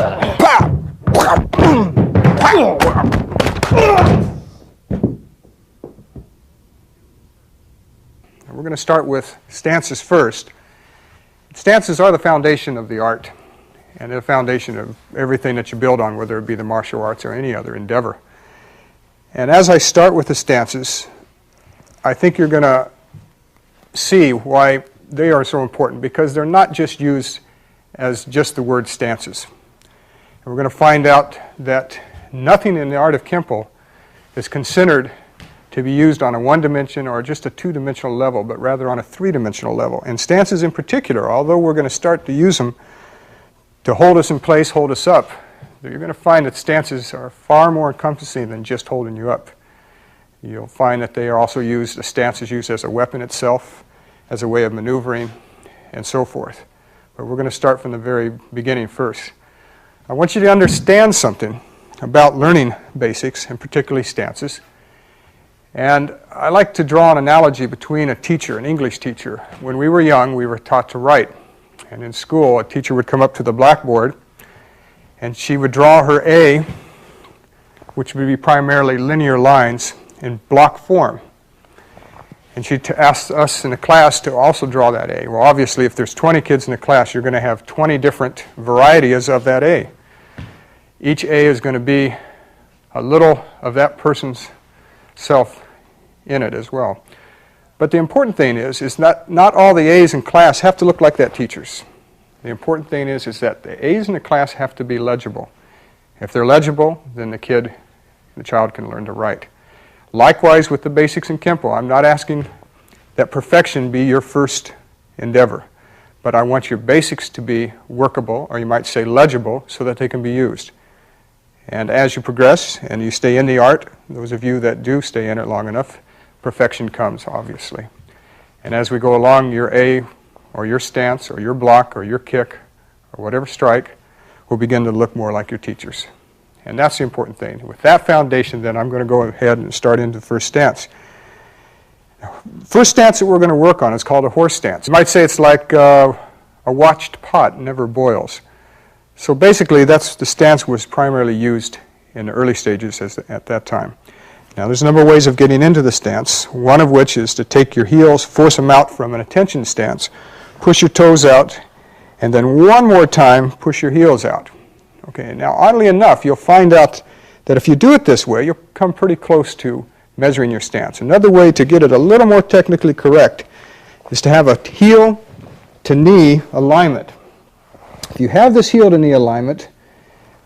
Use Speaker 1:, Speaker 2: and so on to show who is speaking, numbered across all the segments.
Speaker 1: We're going to start with stances first. Stances are the foundation of the art and the foundation of everything that you build on, whether it be the martial arts or any other endeavor. And as I start with the stances, I think you're going to see why they are so important, because they're not just used as just the word stances. And we're going to find out that nothing in the art of Kenpo is considered to be used on a one-dimension or just a two-dimensional level, but rather on a three-dimensional level. And stances in particular, although we're going to start to use them to hold us in place, hold us up, you're going to find that stances are far more encompassing than just holding you up. You'll find that they are also used, the stance is used as a weapon itself, as a way of maneuvering, and so forth. But we're going to start from the very beginning first. I want you to understand something about learning basics, and particularly stances. And I like to draw an analogy between a teacher, an English teacher. When we were young, we were taught to write. And in school, a teacher would come up to the blackboard, and she would draw her A, which would be primarily linear lines, in block form. And she'd ask us in the class to also draw that A. Well, obviously, if there's 20 kids in the class, you're going to have 20 different varieties of that A. Each A is going to be a little of that person's self in it as well. But the important thing is not all the A's in class have to look like that teacher's. The important thing is that the A's in the class have to be legible. If they're legible, then the child can learn to write. Likewise with the basics in Kenpo, I'm not asking that perfection be your first endeavor, but I want your basics to be workable, or you might say legible, so that they can be used. And as you progress and you stay in the art, those of you that do stay in it long enough, perfection comes, obviously. And as we go along, your A, or your stance, or your block, or your kick, or whatever strike, will begin to look more like your teacher's. And that's the important thing. With that foundation, then I'm going to go ahead and start into the first stance. First stance that we're going to work on is called a horse stance. You might say it's like a watched pot never boils. So basically, that's the stance was primarily used in the early stages at that time. Now, there's a number of ways of getting into the stance, one of which is to take your heels, force them out from an attention stance, push your toes out, and then one more time, push your heels out. Okay, now oddly enough, you'll find out that if you do it this way, you'll come pretty close to measuring your stance. Another way to get it a little more technically correct is to have a heel to knee alignment. If you have this heel to knee alignment,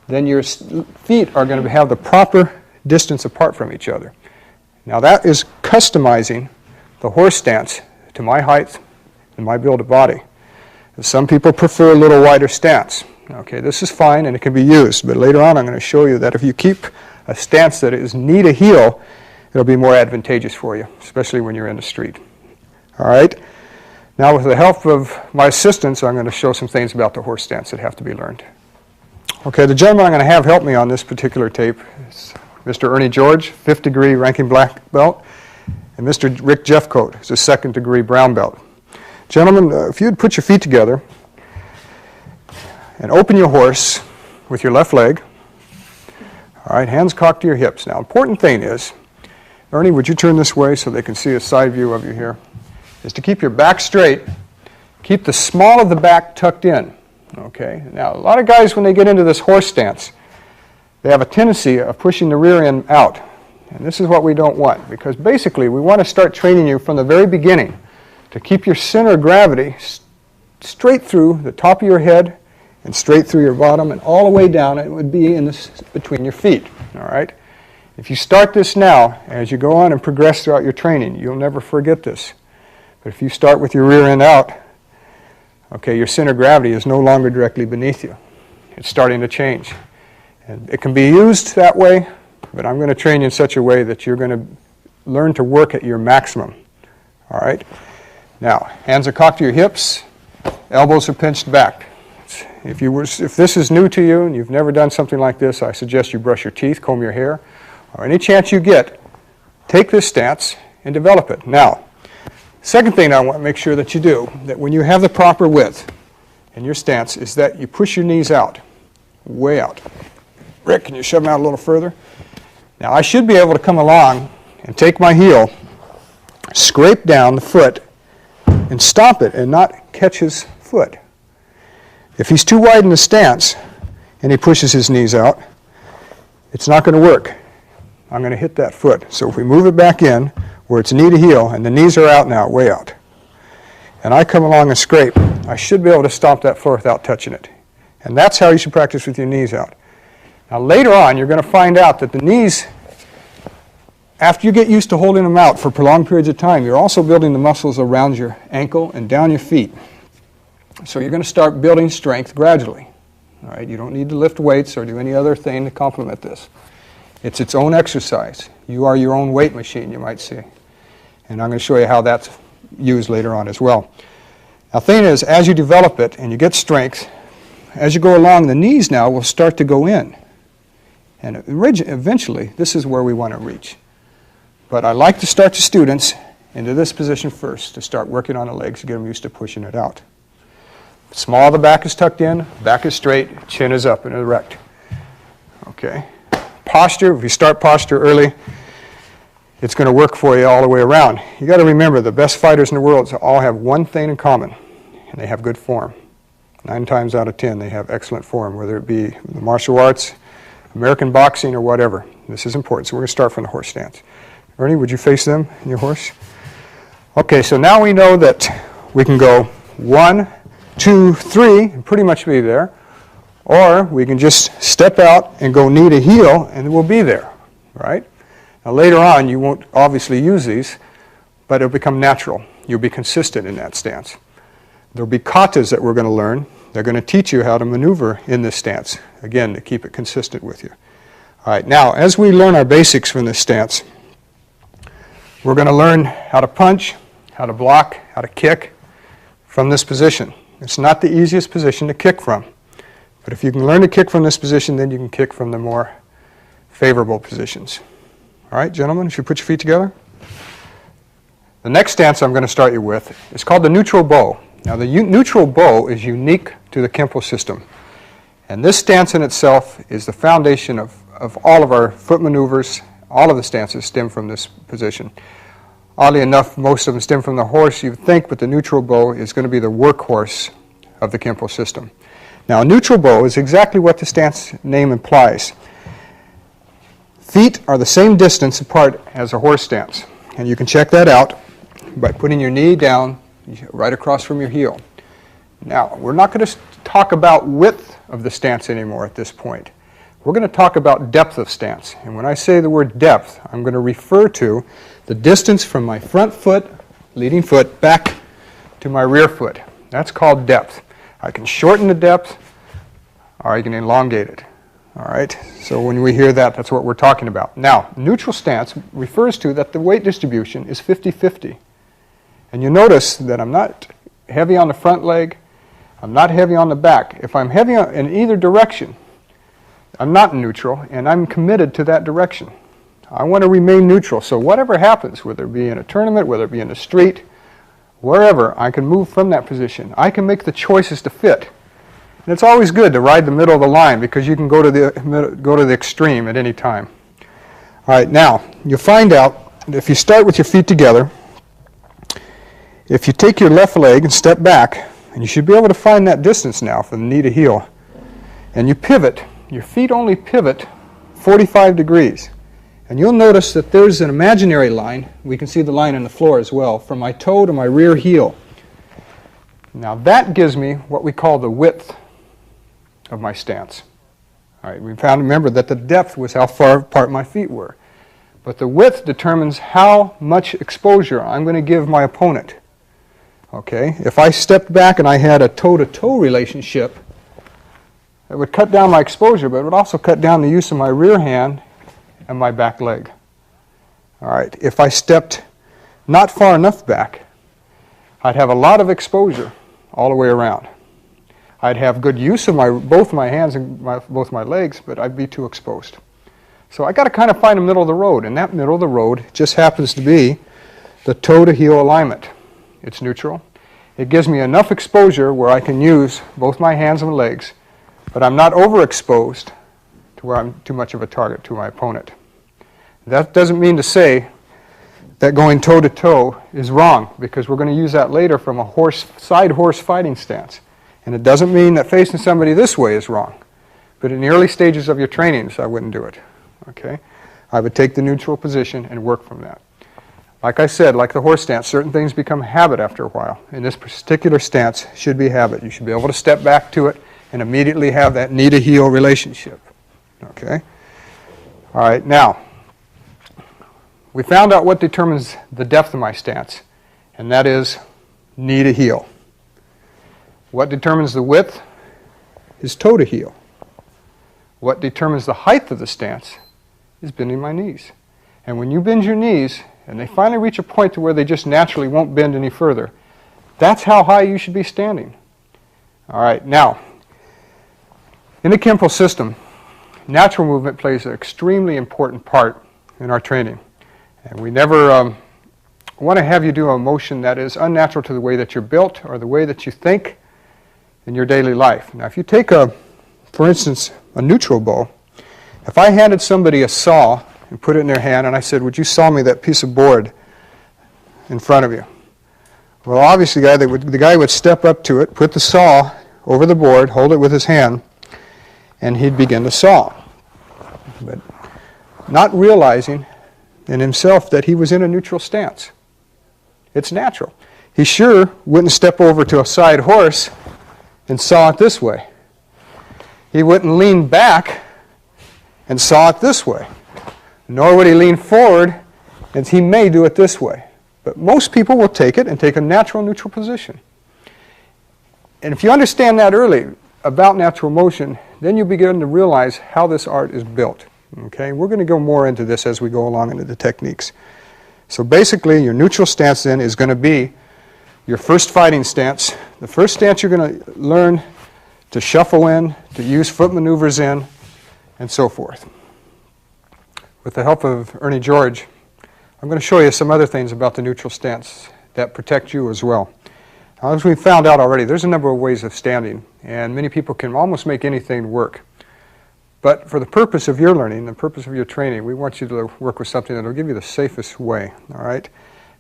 Speaker 1: then your feet are going to have the proper distance apart from each other. Now that is customizing the horse stance to my height and my build of body. Some people prefer a little wider stance. Okay, this is fine and it can be used, but later on I'm going to show you that if you keep a stance that is knee to heel, it'll be more advantageous for you, especially when you're in the street. All right, now with the help of my assistants, I'm going to show some things about the horse stance that have to be learned. Okay, the gentleman I'm going to have help me on this particular tape is Mr. Ernie George, 5th degree ranking black belt, and Mr. Rick Jeffcoat, who's a 2nd degree brown belt. Gentlemen, if you'd put your feet together and open your horse with your left leg. All right, hands cocked to your hips. Now, important thing is, Ernie, would you turn this way so they can see a side view of you here, is to keep your back straight, keep the small of the back tucked in. Okay, now a lot of guys when they get into this horse stance, they have a tendency of pushing the rear end out. And this is what we don't want, because basically we want to start training you from the very beginning to keep your center of gravity straight through the top of your head and straight through your bottom and all the way down. It would be in this between your feet. All right. If you start this now, as you go on and progress throughout your training, you'll never forget this. But if you start with your rear end out, okay, your center of gravity is no longer directly beneath you. It's starting to change. And it can be used that way, but I'm going to train you in such a way that you're going to learn to work at your maximum. All right? Now, hands are cocked to your hips, elbows are pinched back. If this is new to you and you've never done something like this, I suggest you brush your teeth, comb your hair, or any chance you get, take this stance and develop it. Now, second thing I want to make sure that you do, that when you have the proper width in your stance, is that you push your knees out. way out. Rick, can you shove them out a little further? Now I should be able to come along and take my heel, scrape down the foot, and stomp it and not catch his foot. If he's too wide in the stance and he pushes his knees out, it's not going to work. I'm going to hit that foot. So if we move it back in where it's knee to heel and the knees are out now, way out, and I come along and scrape, I should be able to stomp that floor without touching it. And that's how you should practice with your knees out. Now later on, you're going to find out that the knees, after you get used to holding them out for prolonged periods of time, you're also building the muscles around your ankle and down your feet. So you're going to start building strength gradually. All right? You don't need to lift weights or do any other thing to complement this. It's its own exercise. You are your own weight machine, you might say. And I'm going to show you how that's used later on as well. Now the thing is, as you develop it and you get strength, as you go along, the knees now will start to go in. And eventually, this is where we want to reach. But I like to start the students into this position first, to start working on the legs to get them used to pushing it out. Small, the back is tucked in, back is straight, chin is up and erect. Okay. Posture, if you start posture early, it's going to work for you all the way around. You got to remember, the best fighters in the world all have one thing in common, and they have good form. 9 times out of 10, they have excellent form, whether it be the martial arts, American boxing, or whatever. This is important, so we're going to start from the horse stance. Ernie, would you face them in your horse? Okay, so now we know that we can go 1, 2, 3, and pretty much be there. Or we can just step out and go knee to heel, and we'll be there, right? Now later on, you won't obviously use these, but it'll become natural. You'll be consistent in that stance. There'll be katas that we're going to learn. They're going to teach you how to maneuver in this stance, again, to keep it consistent with you. All right, now, as we learn our basics from this stance, we're going to learn how to punch, how to block, how to kick from this position. It's not the easiest position to kick from. But if you can learn to kick from this position, then you can kick from the more favorable positions. All right, gentlemen, if you put your feet together. The next stance I'm going to start you with is called the neutral bow. Now, the neutral bow is unique to the Kenpo system. And this stance in itself is the foundation of all of our foot maneuvers. All of the stances stem from this position. Oddly enough, most of them stem from the horse, you would think, but the neutral bow is going to be the workhorse of the Kenpo system. Now, a neutral bow is exactly what the stance name implies. Feet are the same distance apart as a horse stance. And you can check that out by putting your knee down right across from your heel. Now, we're not going to talk about width of the stance anymore at this point. We're going to talk about depth of stance. And when I say the word depth, I'm going to refer to the distance from my front foot, leading foot, back to my rear foot. That's called depth. I can shorten the depth, or I can elongate it. All right? So when we hear that, that's what we're talking about. Now, neutral stance refers to that the weight distribution is 50-50. And you notice that I'm not heavy on the front leg, I'm not heavy on the back. If I'm heavy in either direction, I'm not neutral, and I'm committed to that direction. I want to remain neutral. So whatever happens, whether it be in a tournament, whether it be in the street, wherever, I can move from that position. I can make the choices to fit. And it's always good to ride the middle of the line because you can go to the extreme at any time. All right, now, you'll find out that if you start with your feet together, if you take your left leg and step back, and you should be able to find that distance now from knee to heel, and you pivot, your feet only pivot 45 degrees. And you'll notice that there's an imaginary line. We can see the line on the floor as well, from my toe to my rear heel. Now that gives me what we call the width of my stance. All right, we found, remember, that the depth was how far apart my feet were. But the width determines how much exposure I'm going to give my opponent. Okay, if I stepped back and I had a toe-to-toe relationship, it would cut down my exposure, but it would also cut down the use of my rear hand and my back leg. All right, if I stepped not far enough back, I'd have a lot of exposure all the way around. I'd have good use of both my hands and both my legs, but I'd be too exposed. So I got to kind of find a middle of the road, and that middle of the road just happens to be the toe-to-heel alignment. It's neutral. It gives me enough exposure where I can use both my hands and legs but I'm not overexposed to where I'm too much of a target to my opponent. That doesn't mean to say that going toe-to-toe is wrong, because we're going to use that later from a side horse fighting stance. And it doesn't mean that facing somebody this way is wrong. But in the early stages of your trainings, I wouldn't do it. Okay? I would take the neutral position and work from that. Like I said, like the horse stance, certain things become habit after a while. And this particular stance should be habit. You should be able to step back to it and immediately have that knee-to-heel relationship. Okay? All right, now, we found out what determines the depth of my stance, and that is knee to heel. What determines the width is toe to heel. What determines the height of the stance is bending my knees. And when you bend your knees, and they finally reach a point to where they just naturally won't bend any further, that's how high you should be standing. All right, now, in the Kenpo system, natural movement plays an extremely important part in our training. And we never want to have you do a motion that is unnatural to the way that you're built or the way that you think in your daily life. Now, if you take, for instance, a neutral bow, if I handed somebody a saw and put it in their hand and I said, would you saw me that piece of board in front of you? Well, obviously the guy would step up to it, put the saw over the board, hold it with his hand, and he'd begin to saw. But not realizing in himself that he was in a neutral stance. It's natural. He sure wouldn't step over to a side horse and saw it this way. He wouldn't lean back and saw it this way. Nor would he lean forward, and he may do it this way. But most people will take it and take a natural neutral position. And if you understand that early about natural motion, then you begin to realize how this art is built. Okay? We're going to go more into this as we go along into the techniques. So basically, your neutral stance then is going to be your first fighting stance. The first stance you're going to learn to shuffle in, to use foot maneuvers in, and so forth. With the help of Ernie George, I'm going to show you some other things about the neutral stance that protect you as well. Now, as we found out already, there's a number of ways of standing, and many people can almost make anything work. But for the purpose of your learning, the purpose of your training, we want you to work with something that will give you the safest way. All right?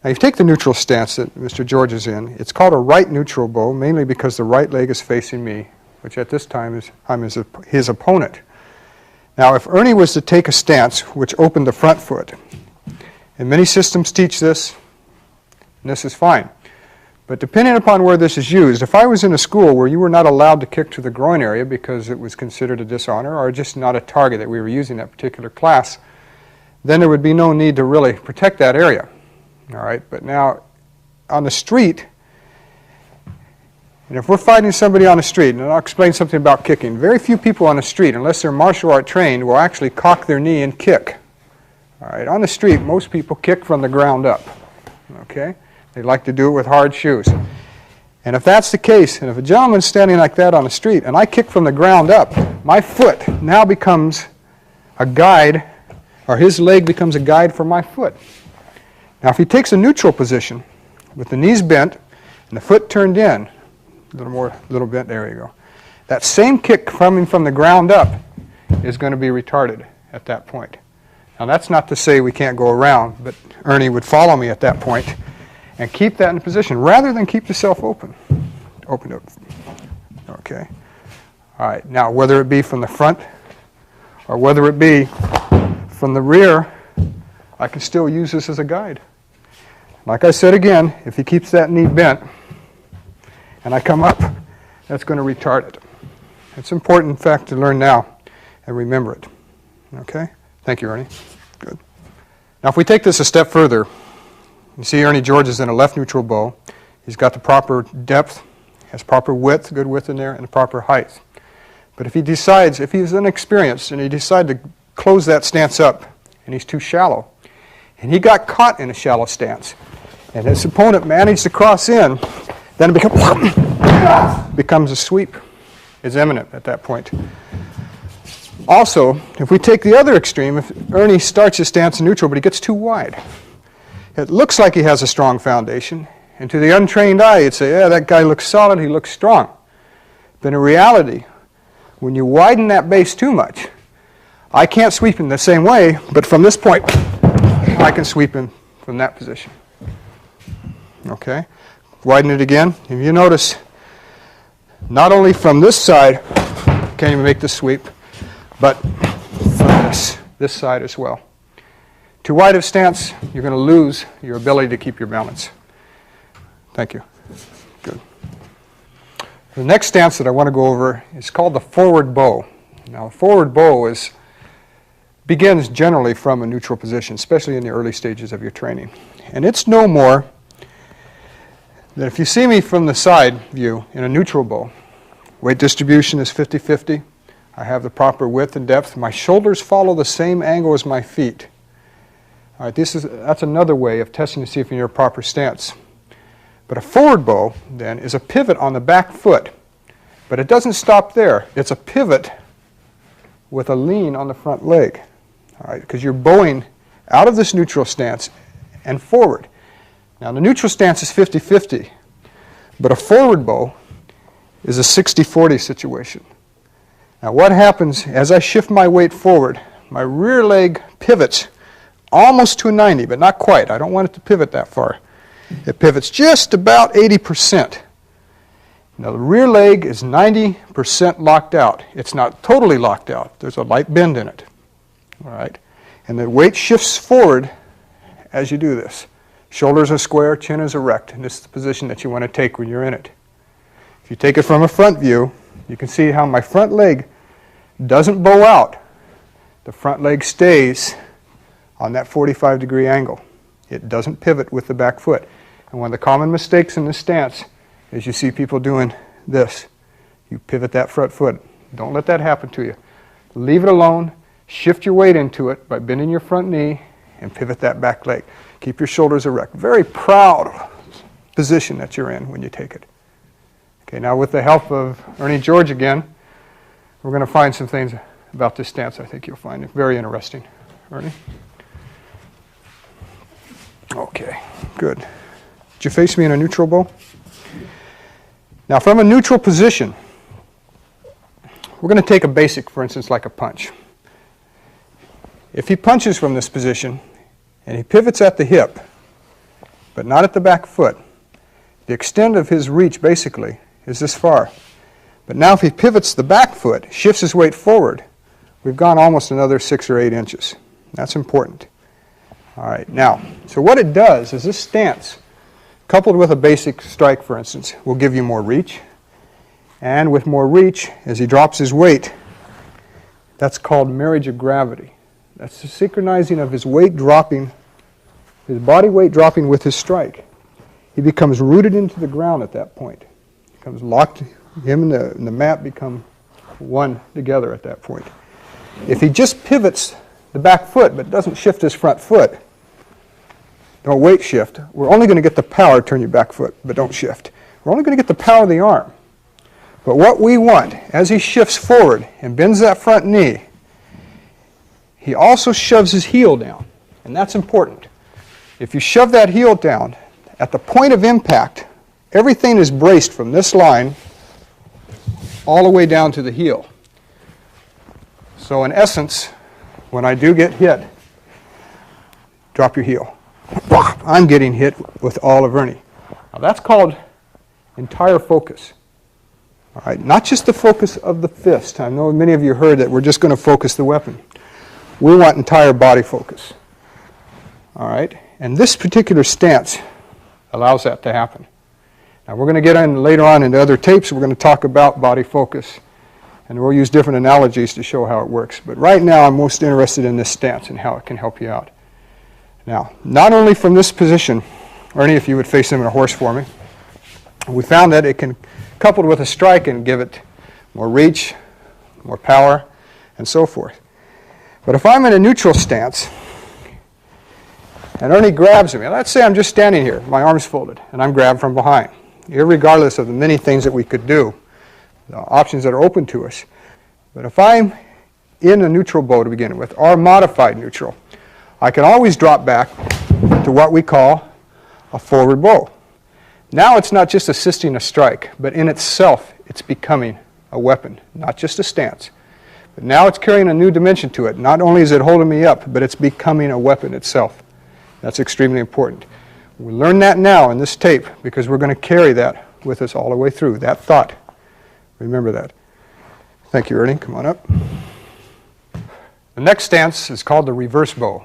Speaker 1: Now, you take the neutral stance that Mr. George is in. It's called a right neutral bow, mainly because the right leg is facing me, which at this time I'm his opponent. Now, if Ernie was to take a stance which opened the front foot, and many systems teach this, and this is fine. But depending upon where this is used, if I was in a school where you were not allowed to kick to the groin area because it was considered a dishonor or just not a target that we were using that particular class, then there would be no need to really protect that area. All right, but now on the street, and if we're fighting somebody on the street, and I'll explain something about kicking, very few people on the street, unless they're martial art trained, will actually cock their knee and kick. All right, on the street, most people kick from the ground up. Okay? They like to do it with hard shoes. And if that's the case, and if a gentleman's standing like that on the street, and I kick from the ground up, my foot now becomes a guide, or his leg becomes a guide for my foot. Now, if he takes a neutral position, with the knees bent, and the foot turned in, a little bent, there you go. That same kick coming from the ground up is going to be retarded at that point. Now, that's not to say we can't go around, but Ernie would follow me at that point and keep that in position rather than keep yourself open. Open it. Okay. All right. Now, whether it be from the front or whether it be from the rear, I can still use this as a guide. Like I said again, if he keeps that knee bent and I come up, that's going to retard it. It's important, in fact, to learn now and remember it. Okay? Thank you, Ernie. Good. Now, if we take this a step further, you see Ernie George is in a left neutral bow. He's got the proper depth, has proper width, good width in there, and the proper height. But if he decides, if he's inexperienced and he decides to close that stance up and he's too shallow, and he got caught in a shallow stance, and his opponent managed to cross in, then it becomes a sweep. It's imminent at that point. Also, if we take the other extreme, if Ernie starts his stance in neutral, but he gets too wide, it looks like he has a strong foundation, and to the untrained eye, you'd say, yeah, that guy looks solid, he looks strong. But in reality, when you widen that base too much, I can't sweep in the same way, but from this point, I can sweep in from that position. Okay? Widen it again. If you notice, not only from this side can you make the sweep, but from this side as well. Too wide of stance, you're going to lose your ability to keep your balance. Thank you. Good. The next stance that I want to go over is called the forward bow. Now, a forward bow begins generally from a neutral position, especially in the early stages of your training. And it's no more than if you see me from the side view in a neutral bow, weight distribution is 50-50. I have the proper width and depth. My shoulders follow the same angle as my feet. All right, that's another way of testing to see if you're in a proper stance. But a forward bow, then, is a pivot on the back foot. But it doesn't stop there. It's a pivot with a lean on the front leg. All right, because you're bowing out of this neutral stance and forward. Now, the neutral stance is 50-50, but a forward bow is a 60-40 situation. Now, what happens as I shift my weight forward, my rear leg pivots almost to a 90, but not quite. I don't want it to pivot that far. It pivots just about 80%. Now, the rear leg is 90% locked out. It's not totally locked out. There's a light bend in it. All right? And the weight shifts forward as you do this. Shoulders are square, chin is erect, and this is the position that you want to take when you're in it. If you take it from a front view, you can see how my front leg doesn't bow out. The front leg stays on that 45-degree angle. It doesn't pivot with the back foot. And one of the common mistakes in this stance is you see people doing this. You pivot that front foot. Don't let that happen to you. Leave it alone. Shift your weight into it by bending your front knee and pivot that back leg. Keep your shoulders erect. Very proud position that you're in when you take it. Okay, now with the help of Ernie George again, we're going to find some things about this stance I think you'll find very interesting. Ernie? Okay, good. Did you face me in a neutral bow? Now from a neutral position, we're going to take a basic, for instance, like a punch. If he punches from this position and he pivots at the hip, but not at the back foot, the extent of his reach basically is this far. But now if he pivots the back foot, shifts his weight forward, we've gone almost another 6 or 8 inches. That's important. All right, now, so what it does is this stance, coupled with a basic strike, for instance, will give you more reach. And with more reach, as he drops his weight, that's called marriage of gravity. That's the synchronizing of his weight dropping, his body weight dropping with his strike. He becomes rooted into the ground at that point. He becomes locked, him and the mat become one together at that point. If he just pivots the back foot but doesn't shift his front foot, don't weight shift, we're only going to get the power, turn your back foot, but don't shift. We're only going to get the power of the arm. But what we want, as he shifts forward and bends that front knee, he also shoves his heel down, and that's important. If you shove that heel down, at the point of impact, everything is braced from this line all the way down to the heel. So in essence, when I do get hit, drop your heel. I'm getting hit with all of Ernie. Now that's called entire focus. All right, not just the focus of the fist. I know many of you heard that we're just going to focus the weapon. We want entire body focus. All right, and this particular stance allows that to happen. Now we're going to get in later on into other tapes. We're going to talk about body focus, and we'll use different analogies to show how it works. But right now I'm most interested in this stance and how it can help you out. Now, not only from this position, Ernie, if you would face him in a horse for me, we found that it can, coupled with a strike, and give it more reach, more power, and so forth. But if I'm in a neutral stance, and Ernie grabs me, let's say I'm just standing here, my arms folded, and I'm grabbed from behind, irregardless of the many things that we could do, the options that are open to us. But if I'm in a neutral bow to begin with, or modified neutral, I can always drop back to what we call a forward bow. Now it's not just assisting a strike, but in itself it's becoming a weapon, not just a stance. But now it's carrying a new dimension to it. Not only is it holding me up, but it's becoming a weapon itself. That's extremely important. We learn that now in this tape because we're going to carry that with us all the way through, that thought. Remember that. Thank you, Ernie. Come on up. The next stance is called the reverse bow.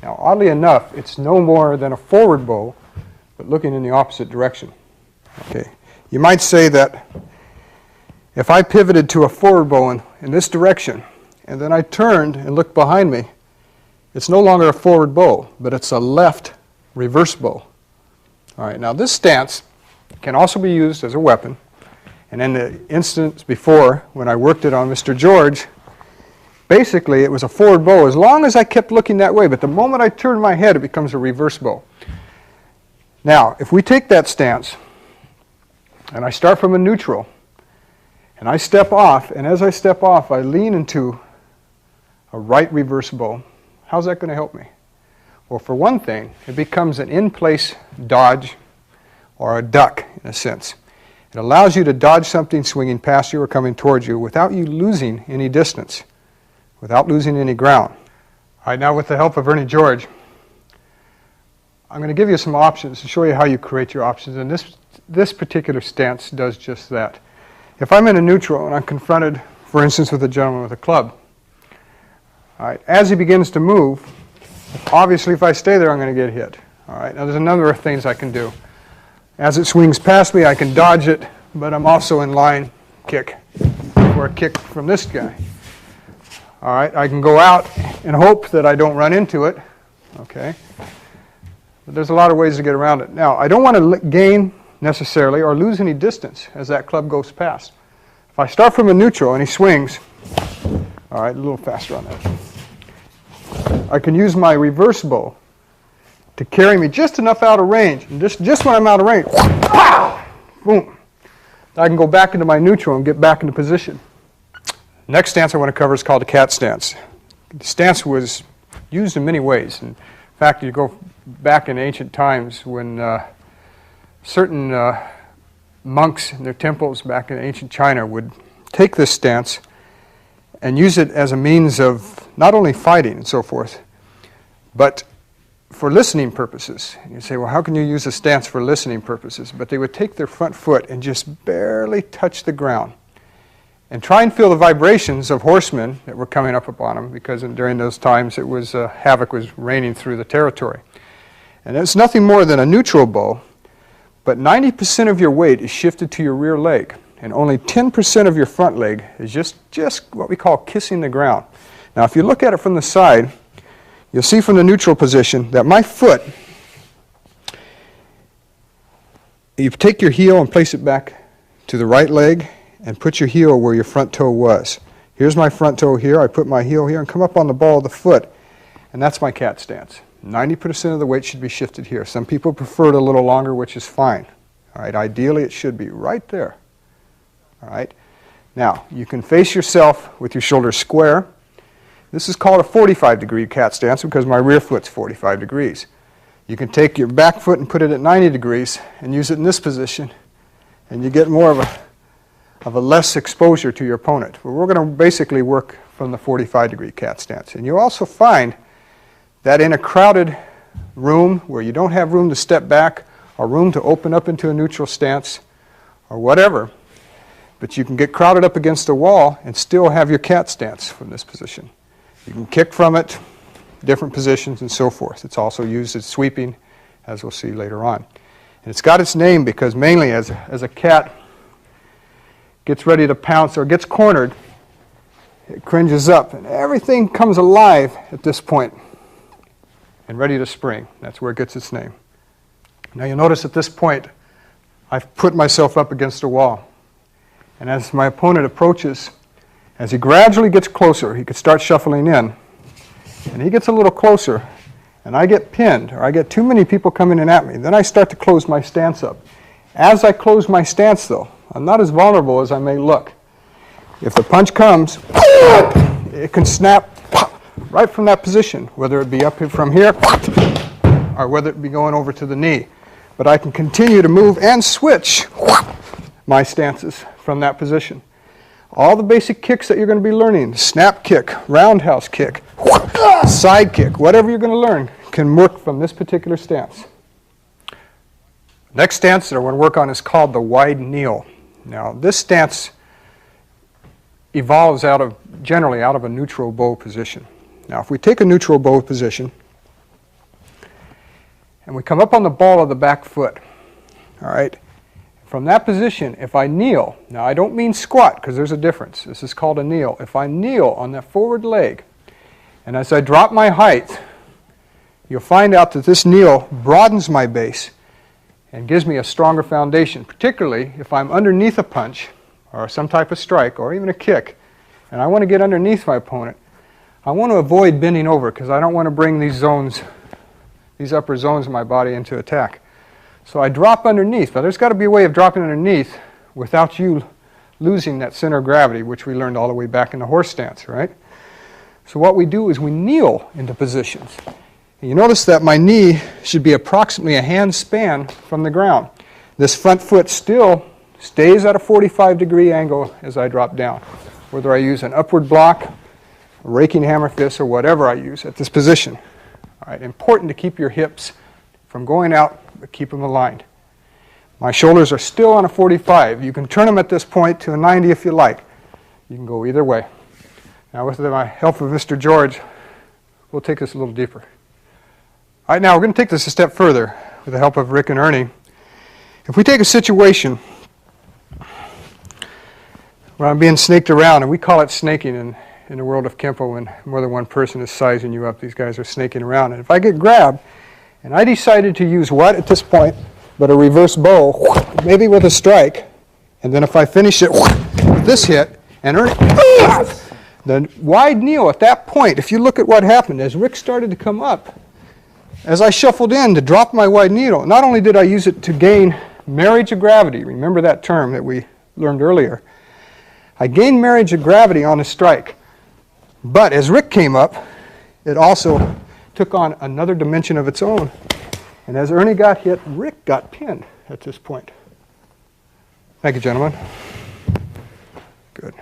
Speaker 1: Now, oddly enough, it's no more than a forward bow, but looking in the opposite direction. Okay. You might say that if I pivoted to a forward bow in this direction, and then I turned and looked behind me, it's no longer a forward bow, but it's a left reverse bow. All right, now this stance can also be used as a weapon. And in the instance before, when I worked it on Mr. George, basically it was a forward bow as long as I kept looking that way. But the moment I turn my head, it becomes a reverse bow. Now, if we take that stance, and I start from a neutral, and I step off, and as I step off, I lean into a right reverse bow, how's that going to help me? Well, for one thing, it becomes an in-place dodge or a duck, in a sense. It allows you to dodge something swinging past you or coming towards you without you losing any distance, without losing any ground. All right, now with the help of Ernie George, I'm going to give you some options to show you how you create your options, and this particular stance does just that. If I'm in a neutral and I'm confronted, for instance, with a gentleman with a club, all right, as he begins to move, obviously if I stay there, I'm going to get hit. All right, now there's a number of things I can do. As it swings past me, I can dodge it, but I'm also in line kick, or a kick from this guy. All right, I can go out and hope that I don't run into it, okay? But there's a lot of ways to get around it. Now, I don't want to gain necessarily or lose any distance as that club goes past. If I start from a neutral and he swings, all right, a little faster on that. I can use my reverse bow to carry me just enough out of range. And just when I'm out of range, pow, boom. I can go back into my neutral and get back into position. Next stance I want to cover is called the cat stance. The stance was used in many ways. In fact, you go back in ancient times when certain monks in their temples back in ancient China would take this stance and use it as a means of not only fighting and so forth, but for listening purposes. You say, well, how can you use a stance for listening purposes? But they would take their front foot and just barely touch the ground and try and feel the vibrations of horsemen that were coming up upon them, because during those times it was havoc was reigning through the territory. And it's nothing more than a neutral bow, but 90% of your weight is shifted to your rear leg, and only 10% of your front leg is just what we call kissing the ground. Now, if you look at it from the side, you'll see from the neutral position that my foot, you take your heel and place it back to the right leg and put your heel where your front toe was. Here's my front toe here. I put my heel here and come up on the ball of the foot, and that's my cat stance. 90% of the weight should be shifted here. Some people prefer it a little longer, which is fine. All right, ideally it should be right there. All right. Now, you can face yourself with your shoulders square. This is called a 45-degree cat stance because my rear foot's 45 degrees. You can take your back foot and put it at 90 degrees and use it in this position, and you get more of a less exposure to your opponent. But we're going to basically work from the 45-degree cat stance. And you'll also find that in a crowded room where you don't have room to step back or room to open up into a neutral stance or whatever, but you can get crowded up against a wall and still have your cat stance from this position. You can kick from it, different positions, and so forth. It's also used as sweeping, as we'll see later on. And it's got its name because mainly as a cat gets ready to pounce or gets cornered, it cringes up, and everything comes alive at this point and ready to spring. That's where it gets its name. Now you'll notice at this point, I've put myself up against a wall. And as my opponent approaches, as he gradually gets closer, he could start shuffling in. And he gets a little closer, and I get pinned, or I get too many people coming in at me. Then I start to close my stance up. As I close my stance, though, I'm not as vulnerable as I may look. If the punch comes, it can snap right from that position, whether it be up from here or whether it be going over to the knee. But I can continue to move and switch my stances from that position. All the basic kicks that you're going to be learning, snap kick, roundhouse kick, side kick, whatever you're going to learn can work from this particular stance. Next stance that I want to work on is called the wide kneel. Now this stance evolves generally out of a neutral bow position. Now if we take a neutral bow position and we come up on the ball of the back foot, all right, from that position, if I kneel, now I don't mean squat because there's a difference. This is called a kneel. If I kneel on that forward leg, and as I drop my height, you'll find out that this kneel broadens my base and gives me a stronger foundation, particularly if I'm underneath a punch or some type of strike or even a kick, and I want to get underneath my opponent. I want to avoid bending over because I don't want to bring these zones, these upper zones of my body into attack. So I drop underneath, but there's got to be a way of dropping underneath without you losing that center of gravity, which we learned all the way back in the horse stance, right? So what we do is we kneel into positions. And you notice that my knee should be approximately a hand span from the ground. This front foot still stays at a 45-degree angle as I drop down, whether I use an upward block, a raking hammer fist, or whatever I use at this position. All right, important to keep your hips from going out, but keep them aligned. My shoulders are still on a 45. You can turn them at this point to a 90 if you like. You can go either way. Now with the help of Mr. George, we'll take this a little deeper. All right, now we're going to take this a step further with the help of Rick and Ernie. If we take a situation where I'm being snaked around, and we call it snaking in the world of Kenpo when more than one person is sizing you up, these guys are snaking around. And if I get grabbed, and I decided to use what at this point but a reverse bow, maybe with a strike, and then if I finish it with this hit, and earn the wide kneel at that point, if you look at what happened, as Rick started to come up, as I shuffled in to drop my wide kneel, not only did I use it to gain marriage of gravity, remember that term that we learned earlier, I gained marriage of gravity on a strike, but as Rick came up, it also took on another dimension of its own. And as Ernie got hit, Rick got pinned at this point. Thank you, gentlemen. Good.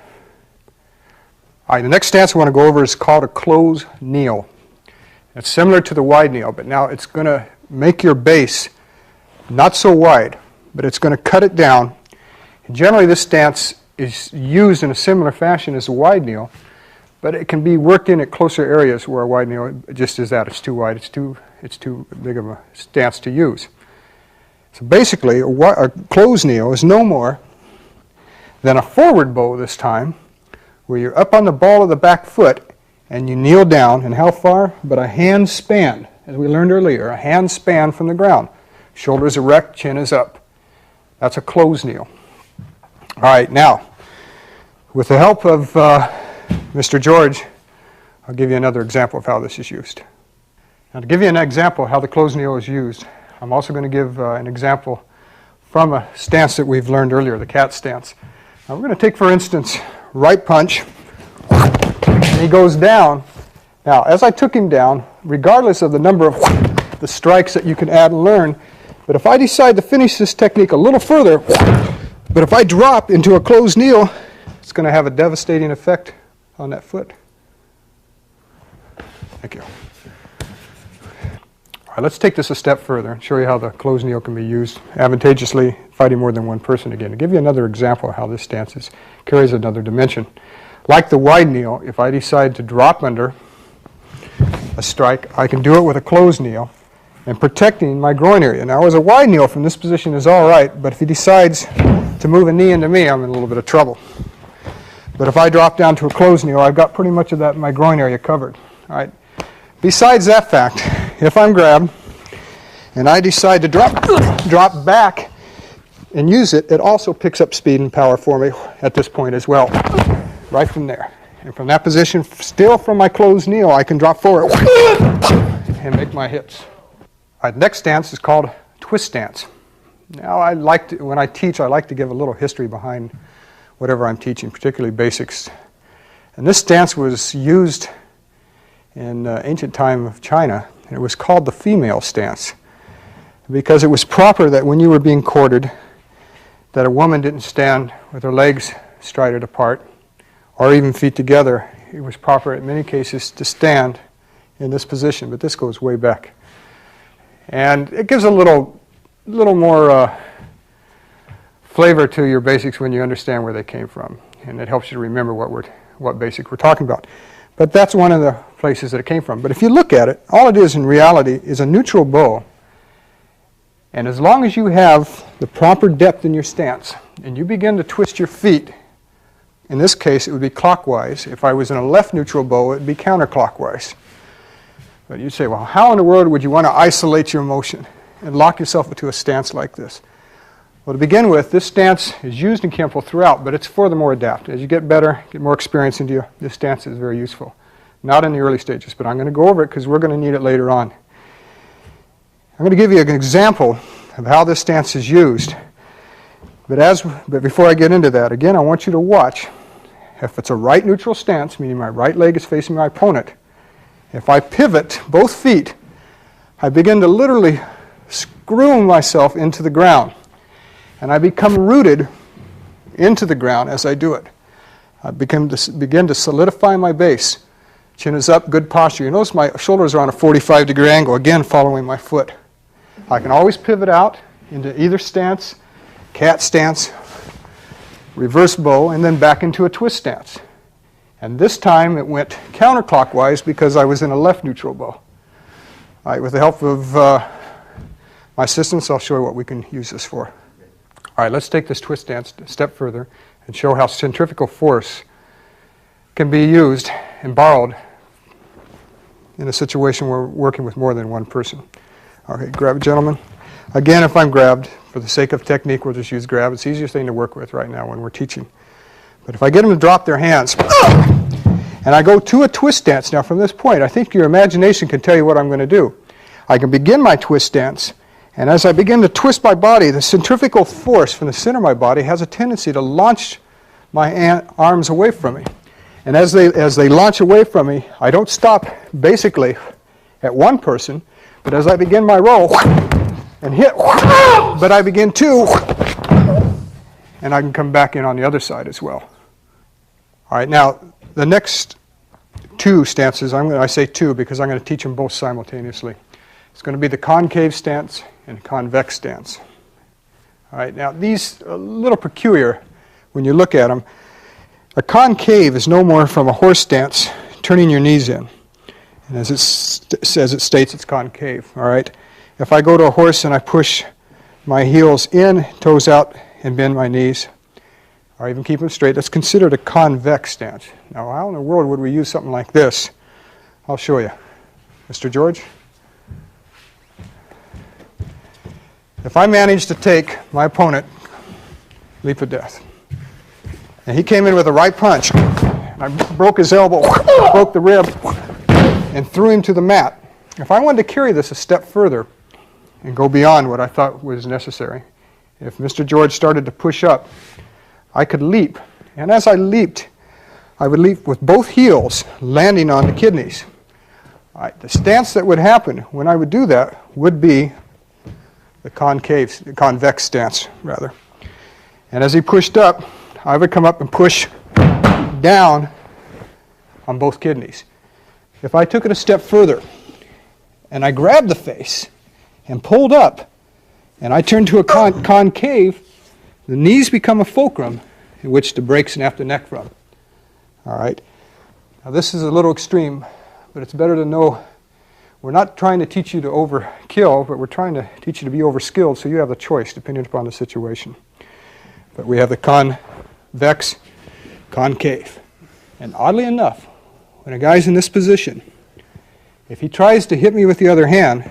Speaker 1: All right, the next stance I want to go over is called a close kneel. It's similar to the wide kneel, but now it's going to make your base not so wide, but it's going to cut it down. And generally, this stance is used in a similar fashion as a wide kneel, but it can be worked in at closer areas where a wide kneel just is that. It's too wide. It's too big of a stance to use. So basically, a closed kneel is no more than a forward bow this time, where you're up on the ball of the back foot and you kneel down. And how far? But a hand span, as we learned earlier, a hand span from the ground. Shoulders erect, chin is up. That's a closed kneel. All right, now, with the help of Mr. George, I'll give you another example of how this is used. Now, to give you an example of how the closed kneel is used, I'm also going to give an example from a stance that we've learned earlier, the cat stance. Now, we're going to take, for instance, right punch, and he goes down. Now, as I took him down, regardless of the number of the strikes that you can add and learn, but if I decide to finish this technique a little further, but if I drop into a closed kneel, it's going to have a devastating effect on that foot. Thank you. All right, let's take this a step further and show you how the closed kneel can be used advantageously fighting more than one person again. To give you another example of how this stance carries another dimension. Like the wide kneel, if I decide to drop under a strike, I can do it with a closed kneel and protecting my groin area. Now, as a wide kneel from this position is all right, but if he decides to move a knee into me, I'm in a little bit of trouble. But if I drop down to a closed kneel, I've got pretty much of that my groin area covered. All right. Besides that fact, if I'm grabbed and I decide to drop back and use it, it also picks up speed and power for me at this point as well, right from there. And from that position, still from my closed kneel, I can drop forward and make my hits. All right, next stance is called twist stance. Now, when I teach, I like to give a little history behind whatever I'm teaching, particularly basics. And this stance was used in ancient time of China, and it was called the female stance because it was proper that when you were being courted, that a woman didn't stand with her legs strided apart, or even feet together. It was proper in many cases to stand in this position, but this goes way back. And it gives a little more flavor to your basics when you understand where they came from, and it helps you to remember what basic we're talking about. But that's one of the places that it came from. But if you look at it, all it is in reality is a neutral bow. And as long as you have the proper depth in your stance, and you begin to twist your feet, in this case it would be clockwise. If I was in a left neutral bow, it would be counterclockwise. But you'd say, well, how in the world would you want to isolate your motion and lock yourself into a stance like this? Well, to begin with, this stance is used in Kenpo throughout, but it's for the more adept. As you get better, get more experience into you, this stance is very useful. Not in the early stages, but I'm going to go over it because we're going to need it later on. I'm going to give you an example of how this stance is used. But before I get into that, again, I want you to watch. If it's a right neutral stance, meaning my right leg is facing my opponent, if I pivot both feet, I begin to literally screw myself into the ground. And I become rooted into the ground as I do it. I begin to solidify my base. Chin is up, good posture. You notice my shoulders are on a 45-degree angle, again following my foot. I can always pivot out into either stance, cat stance, reverse bow, and then back into a twist stance. And this time it went counterclockwise because I was in a left neutral bow. All right, with the help of my assistants, I'll show you what we can use this for. All right, let's take this twist stance a step further and show how centrifugal force can be used and borrowed in a situation where we're working with more than one person. Okay, grab, gentlemen. Again, if I'm grabbed, for the sake of technique, we'll just use grab. It's the easiest thing to work with right now when we're teaching. But if I get them to drop their hands, and I go to a twist stance, now from this point, I think your imagination can tell you what I'm going to do. I can begin my twist stance, and as I begin to twist my body, the centrifugal force from the center of my body has a tendency to launch my arms away from me. And as they launch away from me, I don't stop basically at one person, but as I begin my roll and hit, but I begin to, and I can come back in on the other side as well. All right, now the next two stances, I say two because I'm going to teach them both simultaneously. It's going to be the concave stance and convex stance. All right, now these are a little peculiar when you look at them. A concave is no more from a horse stance, turning your knees in. And as it says, it states it's concave, all right? If I go to a horse and I push my heels in, toes out, and bend my knees, or even keep them straight, that's considered a convex stance. Now, how in the world would we use something like this? I'll show you. Mr. George? If I managed to take my opponent, leap of death, and he came in with a right punch, and I broke his elbow, broke the rib, and threw him to the mat. If I wanted to carry this a step further and go beyond what I thought was necessary, if Mr. George started to push up, I could leap. And as I leaped, I would leap with both heels landing on the kidneys. All right, the stance that would happen when I would do that would be the convex stance, rather. And as he pushed up, I would come up and push down on both kidneys. If I took it a step further and I grabbed the face and pulled up and I turned to a concave, the knees become a fulcrum in which to break snap the neck from. All right. Now this is a little extreme, but it's better to know we're not trying to teach you to overkill, but we're trying to teach you to be overskilled so you have the choice depending upon the situation. But we have the convex, concave. And oddly enough, when a guy's in this position, if he tries to hit me with the other hand,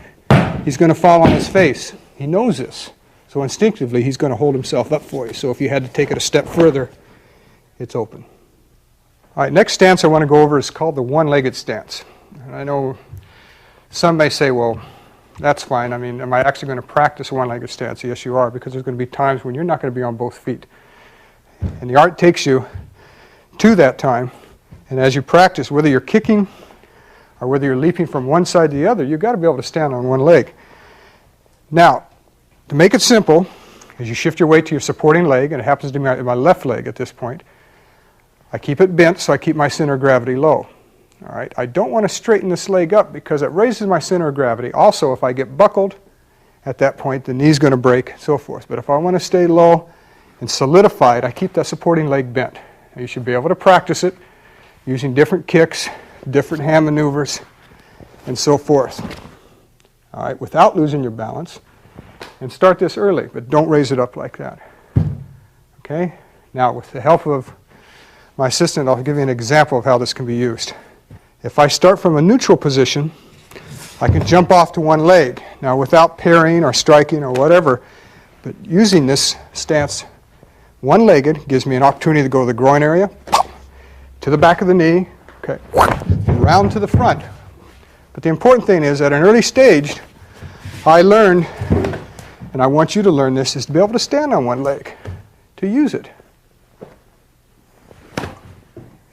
Speaker 1: he's going to fall on his face. He knows this. So instinctively, he's going to hold himself up for you. So if you had to take it a step further, it's open. All right, next stance I want to go over is called the one-legged stance. And I know some may say, well, that's fine. I mean, am I actually going to practice a one-legged stance? Yes, you are, because there's going to be times when you're not going to be on both feet. And the art takes you to that time. And as you practice, whether you're kicking or whether you're leaping from one side to the other, you've got to be able to stand on one leg. Now, to make it simple, as you shift your weight to your supporting leg, and it happens to be my left leg at this point, I keep it bent so I keep my center of gravity low. All right, I don't want to straighten this leg up because it raises my center of gravity. Also, if I get buckled at that point, the knee's going to break, so forth. But if I want to stay low and solidified, I keep that supporting leg bent. And you should be able to practice it using different kicks, different hand maneuvers, and so forth. All right, without losing your balance. And start this early, but don't raise it up like that. Okay? Now, with the help of my assistant, I'll give you an example of how this can be used. If I start from a neutral position, I can jump off to one leg. Now, without parrying or striking or whatever, but using this stance one-legged gives me an opportunity to go to the groin area, to the back of the knee, okay, and round to the front. But the important thing is, at an early stage, I learned, and I want you to learn this, is to be able to stand on one leg, to use it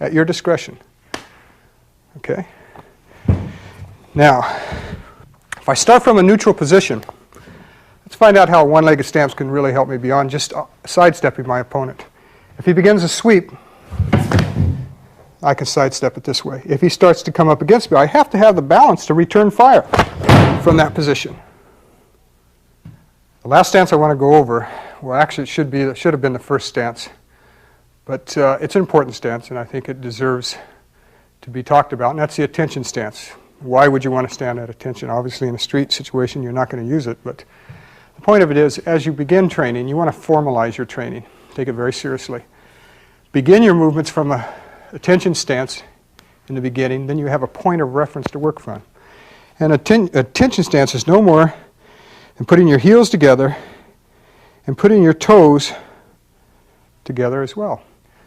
Speaker 1: at your discretion. Okay? Now, if I start from a neutral position, let's find out how one-legged stance can really help me beyond just sidestepping my opponent. If he begins a sweep, I can sidestep it this way. If he starts to come up against me, I have to have the balance to return fire from that position. The last stance I want to go over, well, actually it should have been the first stance, but it's an important stance, and I think it deserves to be talked about, and that's the attention stance. Why would you want to stand at attention? Obviously, in a street situation, you're not going to use it, but the point of it is, as you begin training, you want to formalize your training. Take it very seriously. Begin your movements from an attention stance in the beginning, then you have a point of reference to work from. And attention stance is no more than putting your heels together and putting your toes together as well.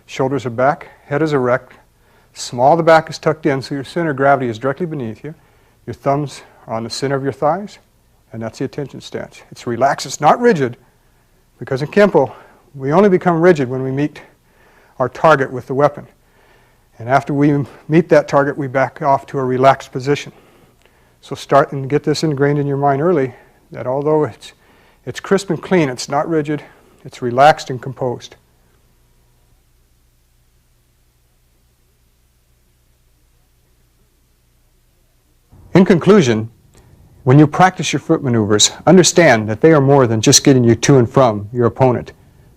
Speaker 1: Shoulders are back, head is erect, small of the back is tucked in, so your center of gravity is directly beneath you. Your thumbs are on the center of your thighs, and that's the attention stance. It's relaxed, it's not rigid, because in Kenpo, we only become rigid when we meet our target with the weapon. And after we meet that target, we back off to a relaxed position. So start and get this ingrained in your mind early, that although it's crisp and clean, it's not rigid, it's relaxed and composed. In conclusion, when you practice your foot maneuvers, understand that they are more than just getting you to and from your opponent.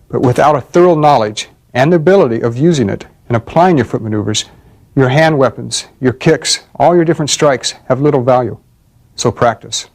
Speaker 1: But without a thorough knowledge and the ability of using it and applying your foot maneuvers, your hand weapons, your kicks, all your different strikes have little value. So practice.